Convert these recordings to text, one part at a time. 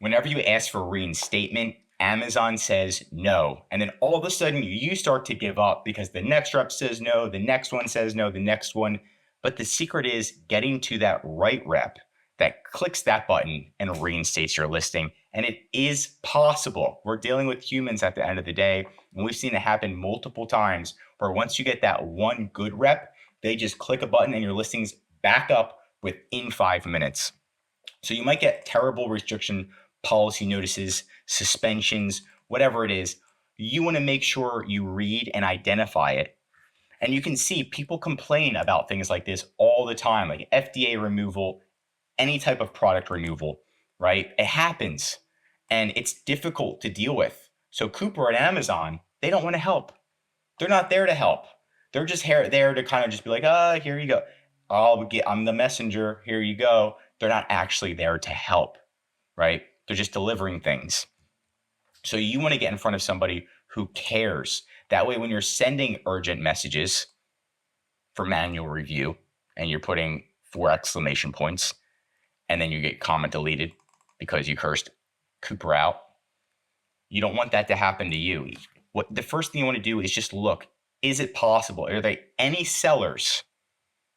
Whenever you ask for reinstatement, Amazon says no. And then all of a sudden you start to give up because the next rep says no, the next one says no, the next one. But the secret is getting to that right rep that clicks that button and reinstates your listing. And it is possible. We're dealing with humans at the end of the day. And we've seen it happen multiple times where once you get that one good rep, they just click a button and your listings back up within 5 minutes. So you might get terrible restriction policy notices, suspensions, whatever it is. You want to make sure you read and identify it. And you can see people complain about things like this all the time, like FDA removal, any type of product removal, right? It happens and it's difficult to deal with. So Cooper and Amazon, they don't want to help. They're not there to help. They're just there to kind of just be like, here you go. I'm the messenger. Here you go. They're not actually there to help, right? They're just delivering things. So you want to get in front of somebody who cares. That way, when you're sending urgent messages for manual review and you're putting 4 exclamation points and then you get comment deleted because you cursed Cooper out, you don't want that to happen to you. What the first thing you want to do is just look, is it possible? Are there any sellers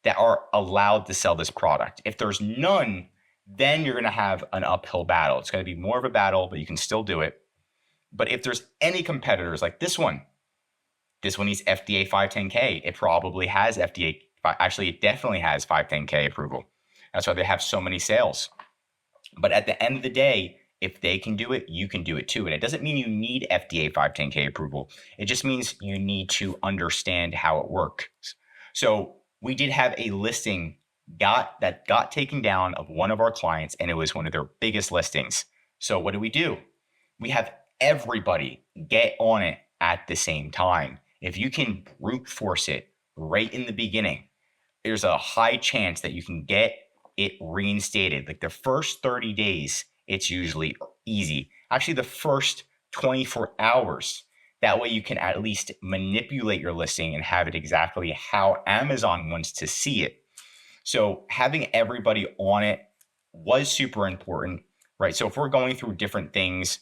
that are allowed to sell this product? If there's none, then you're going to have an uphill battle. It's going to be more of a battle, but you can still do it. But if there's any competitors like this one needs FDA 510K. It probably has FDA. Actually, it definitely has 510K approval. That's why they have so many sales. But at the end of the day, if they can do it, you can do it too. And it doesn't mean you need FDA 510K approval. It just means you need to understand how it works. So we did have a listing that got taken down of one of our clients, and it was one of their biggest listings. So what do? We have everybody get on it at the same time. If you can brute force it right in the beginning, there's a high chance that you can get it reinstated. Like the first 30 days, it's usually easy. Actually, the first 24 hours. That way you can at least manipulate your listing and have it exactly how Amazon wants to see it. So having everybody on it was super important, right? So if we're going through different things,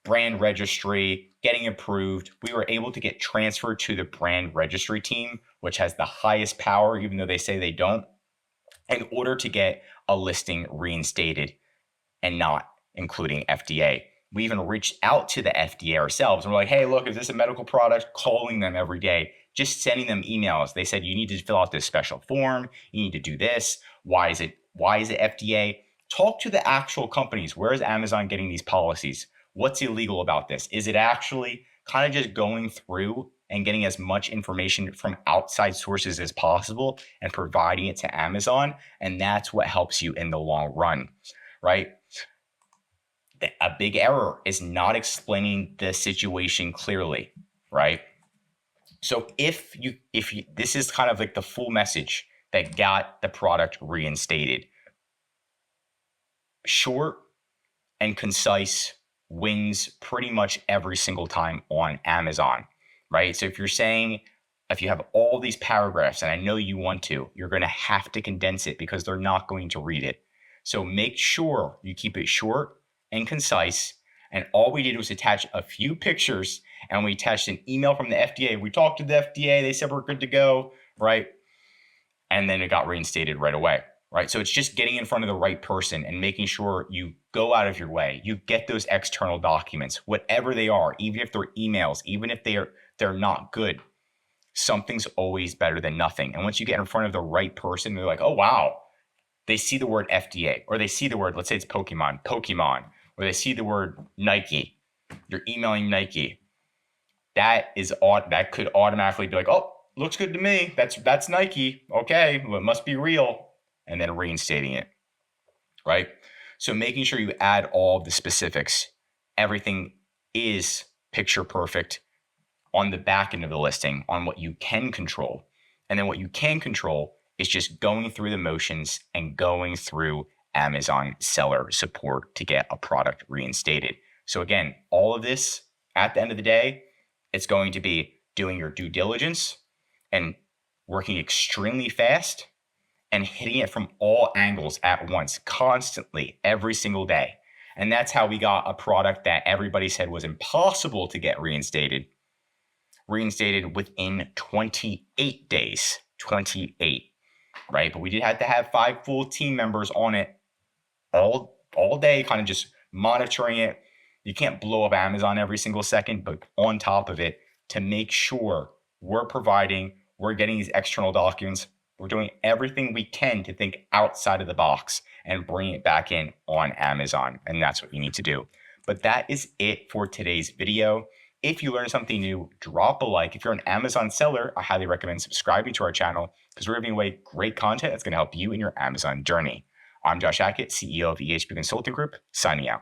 brand registry, getting approved, we were able to get transferred to the brand registry team, which has the highest power, even though they say they don't, in order to get a listing reinstated and not including FDA. We even reached out to the FDA ourselves and we're like, hey, look, is this a medical product? Calling them every day, just sending them emails. They said, you need to fill out this special form. You need to do this. Why is it FDA? Talk to the actual companies. Where is Amazon getting these policies? What's illegal about this? Is it actually kind of just going through and getting as much information from outside sources as possible and providing it to Amazon? And that's what helps you in the long run, right? A big error is not explaining the situation clearly, right? So if you this is kind of like the full message that got the product reinstated. Short and concise wins pretty much every single time on Amazon, right? So if you have all these paragraphs, and I know you want to, you're going to have to condense it because they're not going to read it. So make sure you keep it short and concise. And all we did was attach a few pictures and we attached an email from the FDA. We talked to the FDA. They said we're good to go, right? And then it got reinstated right away, right? So it's just getting in front of the right person and making sure you go out of your way. You get those external documents, whatever they are, even if they're emails, even if they're not good. Something's always better than nothing. And once you get in front of the right person, they're like, oh, wow. They see the word FDA, or they see the word, let's say it's Pokemon, or they see the word Nike. You're emailing Nike. That could automatically be like, oh, looks good to me. That's Nike. Okay, well, it must be real. And then reinstating it, right? So making sure you add all the specifics. Everything is picture perfect on the back end of the listing on what you can control. And then what you can control is just going through the motions and going through Amazon seller support to get a product reinstated. So again, all of this at the end of the day, it's going to be doing your due diligence and working extremely fast and hitting it from all angles at once, constantly, every single day. And that's how we got a product that everybody said was impossible to get reinstated within 28 days. 28, right? But we did have to have 5 full team members on it all day, kind of just monitoring it. You can't blow up Amazon every single second, but on top of it to make sure we're getting these external documents. We're doing everything we can to think outside of the box and bring it back in on Amazon. And that's what you need to do. But that is it for today's video. If you learned something new, drop a like. If you're an Amazon seller, I highly recommend subscribing to our channel because we're giving away great content that's going to help you in your Amazon journey. I'm Josh Hackett, CEO of EHP Consulting Group, signing out.